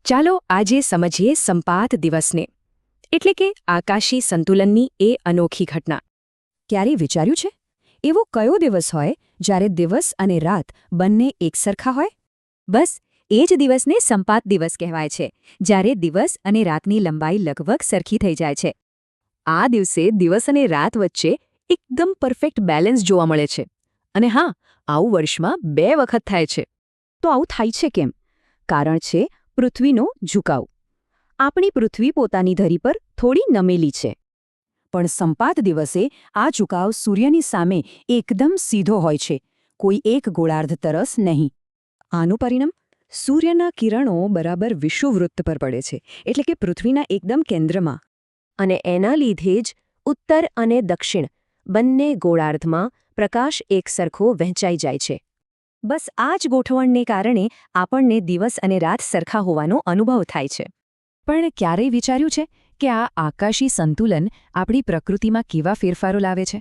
ચાલો આજે સમજીએ સંપાત દિવસને એટલે કે આકાશી સંતુલનની એ અનોખી ઘટના. ક્યારેય વિચાર્યું છે એવો કયો દિવસ હોય જ્યારે દિવસ અને રાત બંને એકસરખા હોય? બસ એ જ દિવસને સંપાત દિવસ કહેવાય છે, જ્યારે દિવસ અને રાતની લંબાઈ લગભગ સરખી થઈ જાય છે. આ દિવસે દિવસ અને રાત વચ્ચે એકદમ પરફેક્ટ બેલેન્સ જોવા મળે છે. અને હા, આવું વર્ષમાં 2 વખત થાય છે. તો આવું થાય છે કેમ? કારણ છે પૃથ્વીનો ઝુકાવ. આપણી પૃથ્વી પોતાની ધરી પર થોડી નમેલી છે, પણ સંપાત દિવસે આ ઝુકાવ સૂર્યની સામે એકદમ સીધો હોય છે, કોઈ એક ગોળાર્ધ તરફ નહીં. આનું પરિણામ સૂર્યના કિરણો બરાબર વિષુવવૃત્ત પર પડે છે, એટલે કે પૃથ્વીના એકદમ કેન્દ્રમાં. અને એના લીધે જ ઉત્તર અને દક્ષિણ બંને ગોળાર્ધમાં પ્રકાશ એકસરખો વહેંચાઈ જાય છે. બસ આ જ ગોઠવણને કારણે આપણને દિવસ અને રાત સરખા હોવાનો અનુભવ થાય છે. પણ ક્યારેય વિચાર્યું છે કે આ આકાશી સંતુલન આપણી પ્રકૃતિમાં કેવા ફેરફારો લાવે છે?